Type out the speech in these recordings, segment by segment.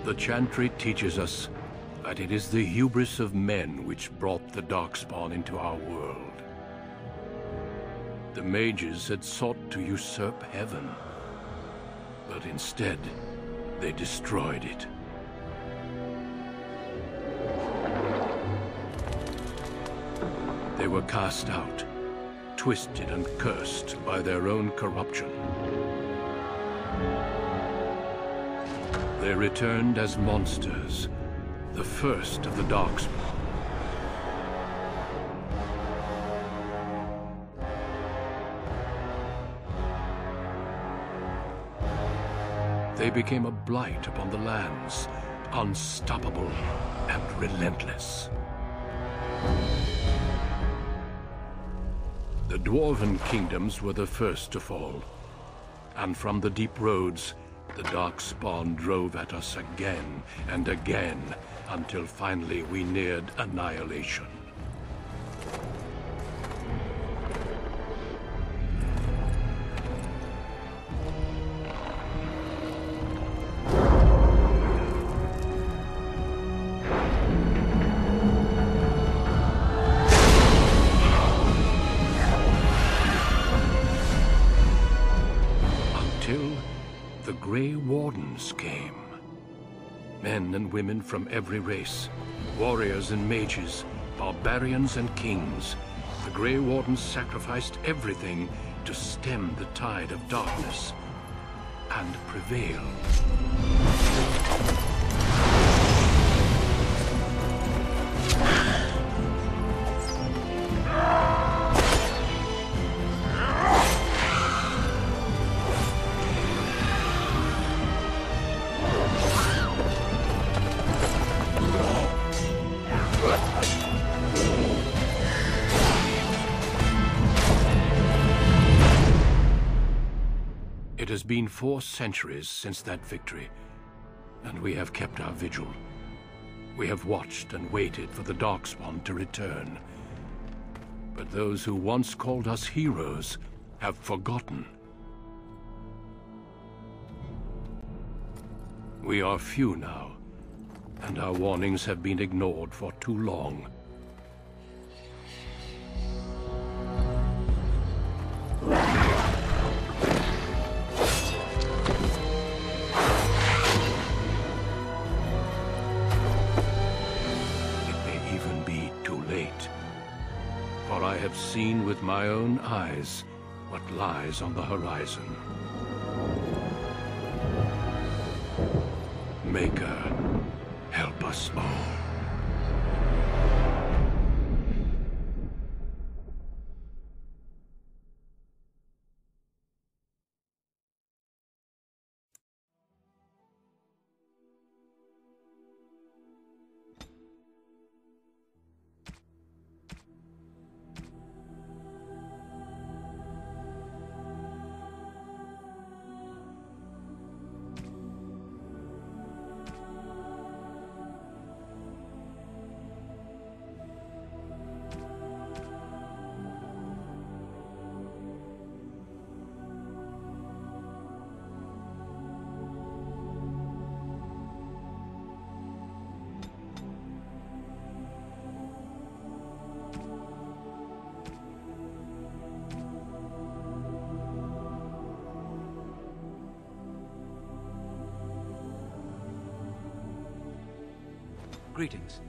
The Chantry teaches us that it is the hubris of men which brought the Darkspawn into our world. The mages had sought to usurp heaven, but instead, they destroyed it. They were cast out, twisted and cursed by their own corruption. They returned as monsters, the first of the Darkspawn. They became a blight upon the lands, unstoppable and relentless. The Dwarven kingdoms were the first to fall, and from the deep roads, the Darkspawn drove at us again and again, until finally we neared annihilation. The Grey Wardens came. Men and women from every race, warriors and mages, barbarians and kings. The Grey Wardens sacrificed everything to stem the tide of darkness and prevail. It has been 4 centuries since that victory, and we have kept our vigil. We have watched and waited for the Darkspawn to return. But those who once called us heroes have forgotten. We are few now, and our warnings have been ignored for too long. For I have seen with my own eyes what lies on the horizon. Maker, help us all. Greetings.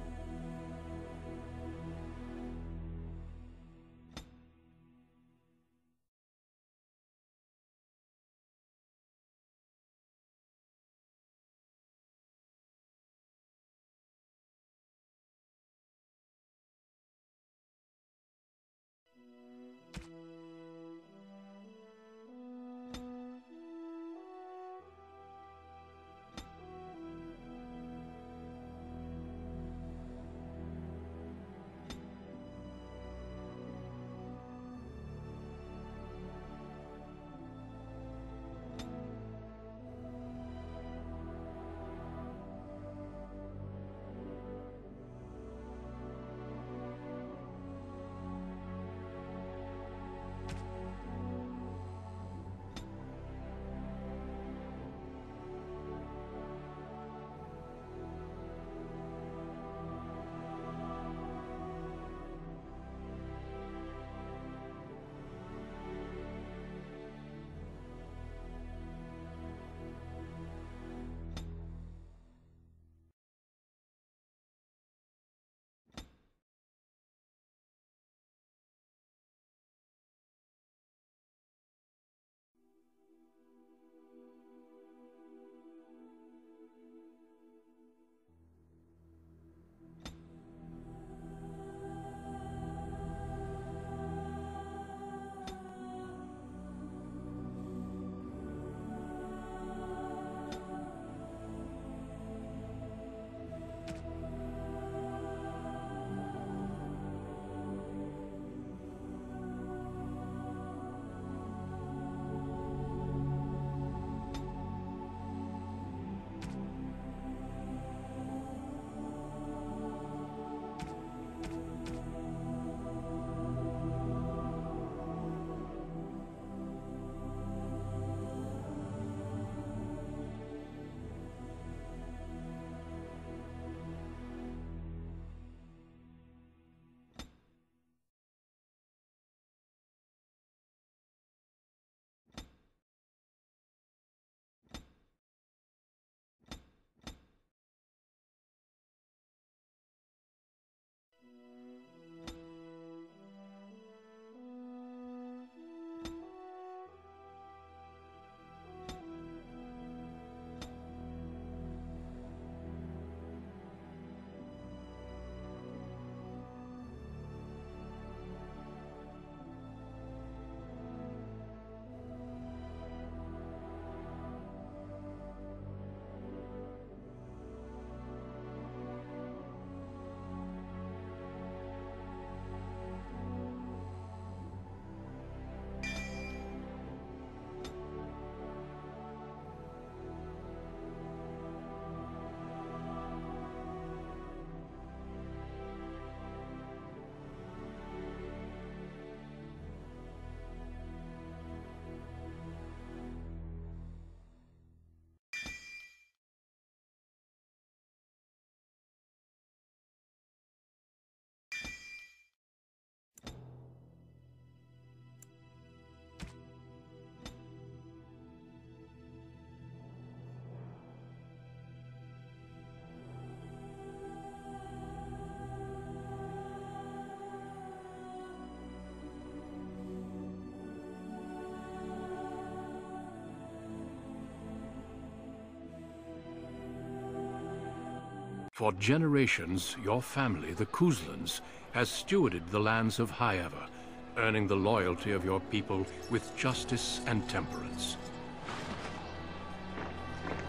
For generations, your family, the Kuzlans, has stewarded the lands of Highever, earning the loyalty of your people with justice and temperance.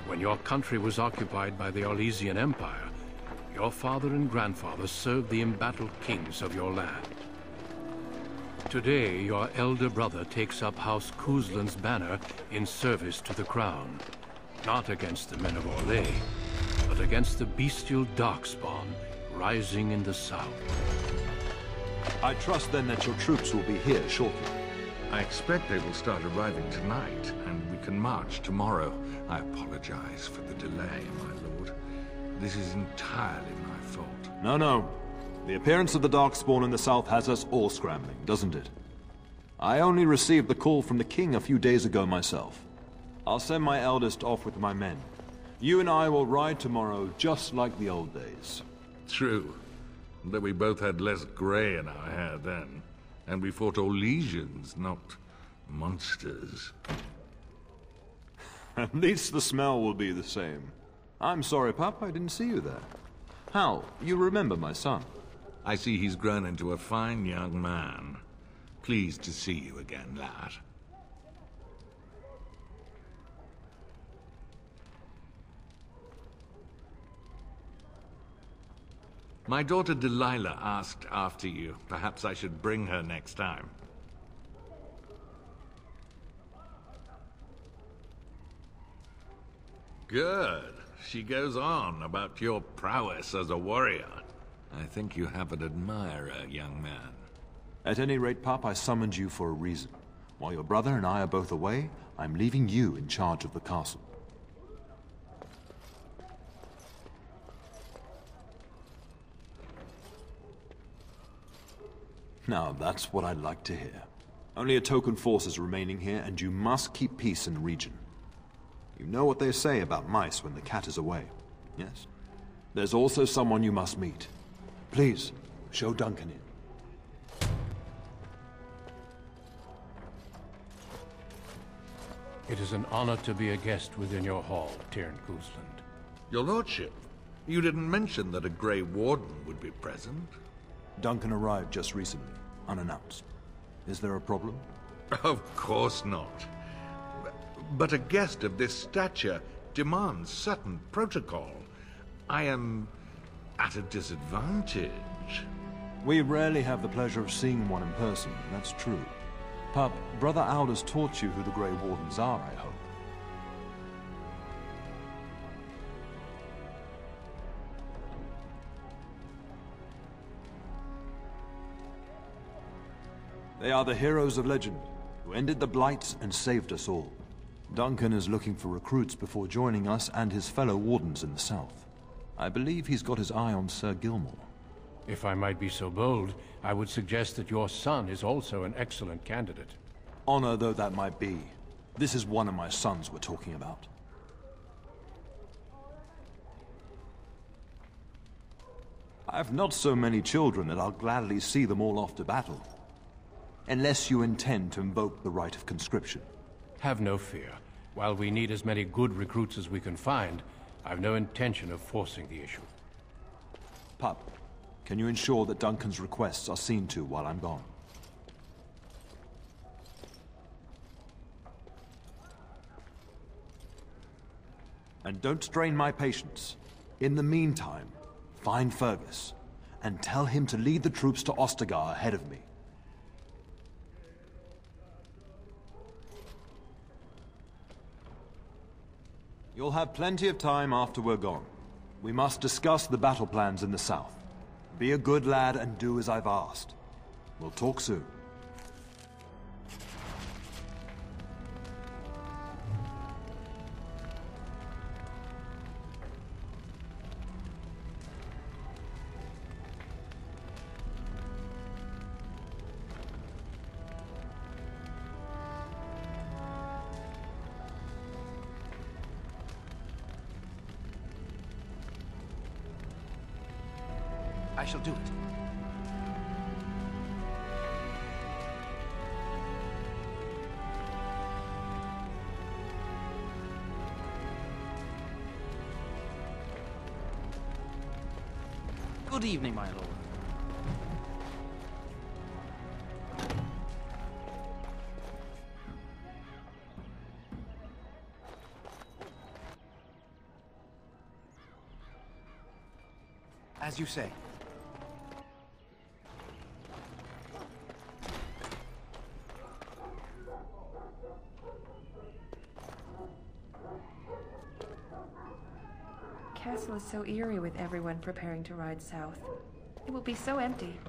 When your country was occupied by the Orlesian Empire, your father and grandfather served the embattled kings of your land. Today, your elder brother takes up House Kuzlan's banner in service to the crown, not against the men of Orlais, but against the bestial Darkspawn rising in the south. I trust then that your troops will be here shortly. I expect they will start arriving tonight, and we can march tomorrow. I apologize for the delay, my lord. This is entirely my fault. No. The appearance of the Darkspawn in the south has us all scrambling, doesn't it? I only received the call from the king a few days ago myself. I'll send my eldest off with my men. You and I will ride tomorrow just like the old days. True. Though we both had less grey in our hair then. And we fought Orlesians, not monsters. At least the smell will be the same. I'm sorry, Pup, I didn't see you there. Hal, you remember my son? I see he's grown into a fine young man. Pleased to see you again, lad. My daughter Delilah asked after you. Perhaps I should bring her next time. Good. She goes on about your prowess as a warrior. I think you have an admirer, young man. At any rate, Pup, I summoned you for a reason. While your brother and I are both away, I'm leaving you in charge of the castle. Now, that's what I'd like to hear. Only a token force is remaining here, and you must keep peace in the region. You know what they say about mice when the cat is away, yes? There's also someone you must meet. Please, show Duncan in. It is an honor to be a guest within your hall, Teyrn Kuzland. Your lordship, you didn't mention that a Grey Warden would be present. Duncan arrived just recently, unannounced. Is there a problem? Of course not. But a guest of this stature demands certain protocol. I am at a disadvantage. We rarely have the pleasure of seeing one in person, that's true. Pup, Brother Aldous taught you who the Grey Wardens are, I hope. They are the heroes of legend, who ended the Blights and saved us all. Duncan is looking for recruits before joining us and his fellow Wardens in the south. I believe he's got his eye on Sir Gilmore. If I might be so bold, I would suggest that your son is also an excellent candidate. Honor though that might be, this is one of my sons we're talking about. I have not so many children that I'll gladly see them all off to battle. Unless you intend to invoke the right of conscription. Have no fear. While we need as many good recruits as we can find, I've no intention of forcing the issue. Pup, can you ensure that Duncan's requests are seen to while I'm gone? And don't strain my patience. In the meantime, find Fergus, and tell him to lead the troops to Ostagar ahead of me. You'll have plenty of time after we're gone. We must discuss the battle plans in the south. Be a good lad and do as I've asked. We'll talk soon. I shall do it. Good evening, my lord. As you say. Castle is so eerie with everyone preparing to ride south. It will be so empty.